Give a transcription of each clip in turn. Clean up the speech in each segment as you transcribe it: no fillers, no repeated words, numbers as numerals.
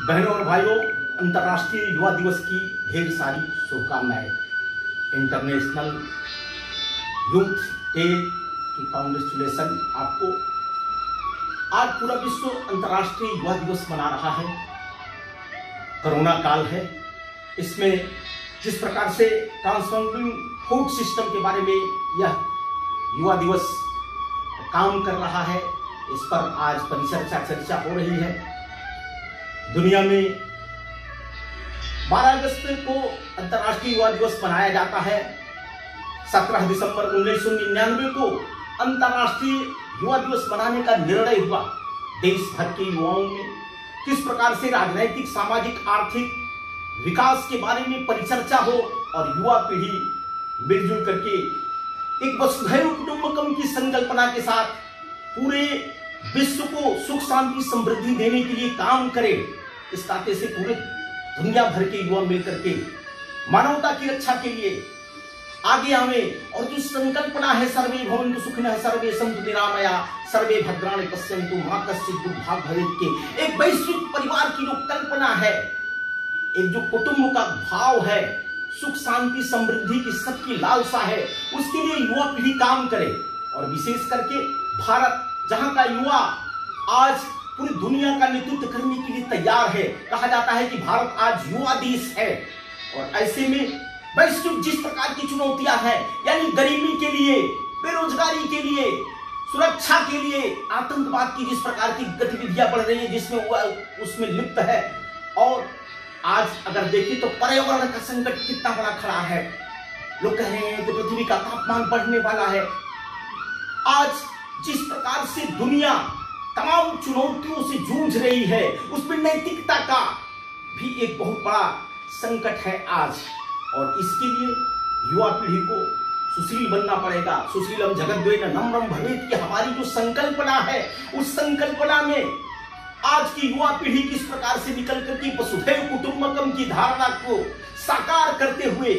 बहनों और भाइयों, अंतर्राष्ट्रीय युवा दिवस की ढेर सारी शुभकामनाएं। इंटरनेशनल यूथ डे की कांग्रेचुलेसन आपको। आज पूरा विश्व अंतर्राष्ट्रीय युवा दिवस मना रहा है। कोरोना काल है, इसमें जिस प्रकार से ट्रांसफॉर्मिंग फूड सिस्टम के बारे में यह युवा दिवस काम कर रहा है, इस पर आज परिचर्चा चर्चा हो रही है। दुनिया में 12 अगस्त को अंतर्राष्ट्रीय युवा दिवस मनाया जाता है। 17 दिसंबर 1999 को अंतर्राष्ट्रीय युवा दिवस मनाने का निर्णय हुआ। देश भर के युवाओं में किस प्रकार से राजनैतिक, सामाजिक, आर्थिक विकास के बारे में परिचर्चा हो और युवा पीढ़ी मिलजुल करके एक वसुधैव कुटुंबकम की संकल्पना के साथ पूरे विश्व को सुख, शांति, समृद्धि देने के लिए काम करे। इस नाते से पूरे दुनिया भर के युवा मिलकर के मानवता की रक्षा के लिए आगे आवे और जो संकल्पना है सर्वे भवन्तु सुखिनः सर्वे सन्तु निरामया सर्वे भद्राणि पश्यन्तु मा कश्चित् दुर्भाग् भवेत् के एक वैश्विक परिवार की जो कल्पना है, एक जो कुटुंब का भाव है, सुख, शांति, समृद्धि की सबकी लालसा है, उसके लिए युवा पीढ़ी काम करे। और विशेष करके भारत, जहां का युवा आज पूरी दुनिया का नेतृत्व करने के लिए तैयार है। कहा जाता है कि भारत आज युवा देश है। और ऐसे में वैश्विक जिस प्रकार की चुनौतियां हैं, यानी गरीबी के लिए, बेरोजगारी के लिए, सुरक्षा के लिए, आतंकवाद की जिस प्रकार की गतिविधियां बढ़ रही है, जिसमें हुआ उसमें लिप्त है। और आज अगर देखें तो पर्यावरण का संकट कितना बड़ा खड़ा है। लोग कह रहे हैं कि पृथ्वी का तापमान बढ़ने वाला है। आज जिस प्रकार से दुनिया तमाम चुनौतियों से जूझ रही है, उसमें नैतिकता का भी एक बहुत बड़ा संकट है आज। और इसके लिए युवा पीढ़ी को सुशील बनना पड़ेगा। सुशीलम जगद्वेन नम्रम भवेत् की हमारी जो संकल्पना है, उस संकल्पना में आज की युवा पीढ़ी किस प्रकार से निकल करके वसुधैव कुटुंबकम की धारणा को साकार करते हुए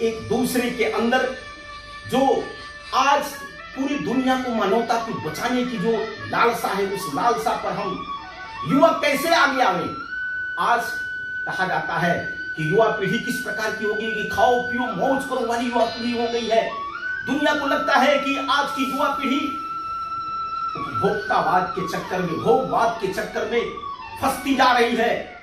एक दूसरे के अंदर जो आज पूरी दुनिया को मानवता को बचाने की जो लालसा है, उस लालसा पर हम युवा कैसे आगे आवे। आज कहा जाता है कि युवा पीढ़ी किस प्रकार की होगी कि खाओ पियो मौज करो वाली युवा पीढ़ी हो गई है। दुनिया को लगता है कि आज की युवा पीढ़ी उपभोक्तावाद के चक्कर में, भोगवाद के चक्कर में फंसती जा रही है।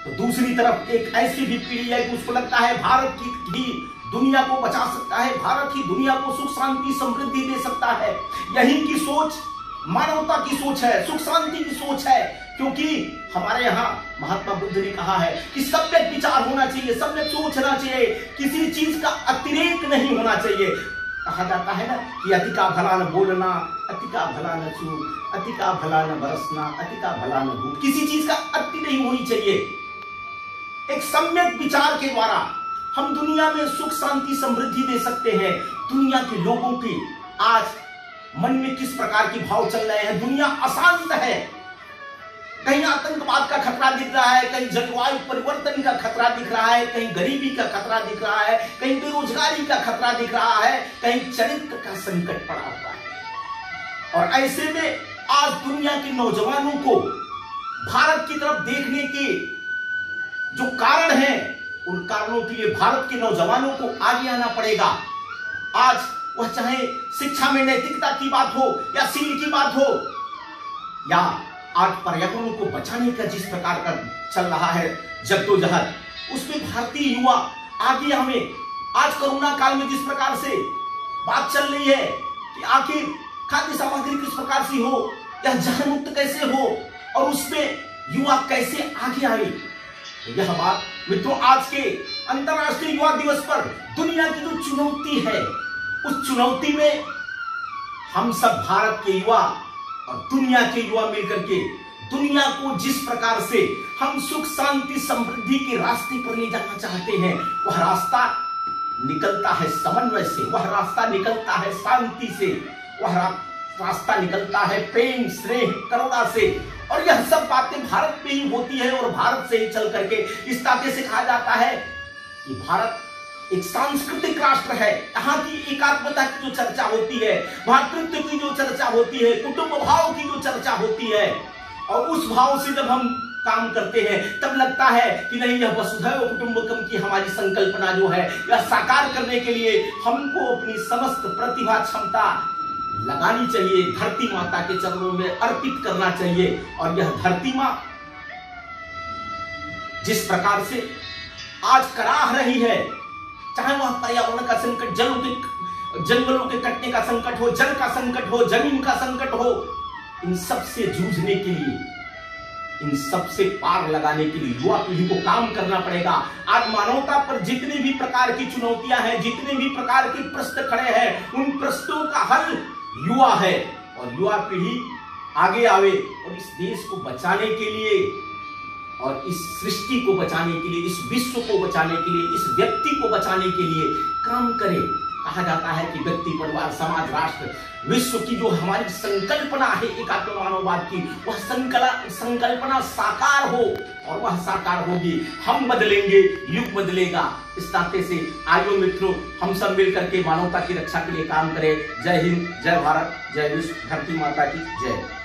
तो दूसरी तरफ एक ऐसी भी पीढ़ी है कि उसको लगता है भारत ही दुनिया को बचा सकता है, भारत ही दुनिया को सुख, शांति, समृद्धि दे सकता है। यही की सोच मानवता की सोच है, सुख शांति की सोच है। क्योंकि हमारे यहाँ महात्मा बुद्ध ने कहा है कि सम्यक विचार होना चाहिए, सम्यक सोचना चाहिए, किसी चीज का अतिरेक नहीं होना चाहिए। कहा जाता है ना कि अति का भला न बोलना, अति का भला न चूक, अति का भला न बरसना, अति का भला न भूख। किसी चीज का अति नहीं होनी चाहिए। एक सम्यक विचार के द्वारा हम दुनिया में सुख, शांति, समृद्धि दे सकते हैं। दुनिया के लोगों के आज मन में किस प्रकार के भाव चल रहे हैं। दुनिया अशांत है, कहीं आतंकवाद का खतरा दिख रहा है, कहीं जलवायु परिवर्तन का खतरा दिख रहा है, कहीं गरीबी का खतरा दिख रहा है, कहीं बेरोजगारी का खतरा दिख रहा है, कहीं चरित्र का संकट पड़ा हुआ है। और ऐसे में आज दुनिया के नौजवानों को भारत की तरफ देखने के जो कारण हैं, उन कारणों के लिए भारत के नौजवानों को आगे आना पड़ेगा। आज वह चाहे शिक्षा में नैतिकता की बात हो या शील की बात हो, या आज पर्यावरण को बचाने का जिस प्रकार का चल रहा है जद्दोजहद, उसमें भारतीय युवा आगे हमें आज कोरोना काल में जिस प्रकार से बात चल रही है कि आखिर खाद्य सामग्री किस प्रकार से हो या जहर मुक्त कैसे हो और उसमें युवा कैसे आगे आए। यह बात मित्रों आज के अंतर्राष्ट्रीय युवा दिवस पर दुनिया की जो चुनौती है, उस चुनौती में हम सब भारत के युवा और दुनिया के युवा मिलकर के दुनिया को जिस प्रकार से हम सुख, शांति, समृद्धि के रास्ते पर ले जाना चाहते हैं, वह रास्ता निकलता है समन्वय से, वह रास्ता निकलता है शांति से, वह रास्ता निकलता है प्रेम, स्नेह, करुणा से। और यह सब बातें भारत में ही होती है और भारत से ही चल करके इस नाते से कहा जाता है कि भारत एक सांस्कृतिक राष्ट्र है। यहाँ की एकात्मता की जो चर्चा होती है, भातृत्व की जो चर्चा होती है, कुटुंब भाव की जो चर्चा होती है, और उस भाव से जब हम काम करते हैं तब लगता है कि नहीं, यह वसुधैव कुटुंबकम की हमारी संकल्पना जो है यह साकार करने के लिए हमको अपनी समस्त प्रतिभा क्षमता लगानी चाहिए, धरती माता के चरणों में अर्पित करना चाहिए। और यह धरती माँ जिस प्रकार से आज कराह रही है, चाहे वह पर्यावरण का संकट, जंगलों के कटने का संकट हो, जल का संकट हो, जमीन का संकट हो, इन सब से जूझने के लिए, इन सब से पार लगाने के लिए युवा पीढ़ी को काम करना पड़ेगा। आज मानवता पर जितनी भी प्रकार की चुनौतियां हैं, जितने भी प्रकार के प्रश्न खड़े हैं, उन प्रश्नों का हल युवा है। और युवा पीढ़ी आगे आवे और इस देश को बचाने के लिए और इस सृष्टि को बचाने के लिए, इस विश्व को बचाने के लिए, इस व्यक्ति को बचाने के लिए काम करे। कहा जाता है कि व्यक्ति, परिवार, समाज, राष्ट्र, विश्व की जो हमारी संकल्पना है एकात्म मानववाद की, वह संकल्पना साकार हो, और वह साकार होगी, हम बदलेंगे, युग बदलेगा। इस नाते से आइए मित्रों, हम सब मिलकर के मानवता की रक्षा के लिए काम करें। जय हिंद, जय भारत, जय विश्व, धरती माता की जय।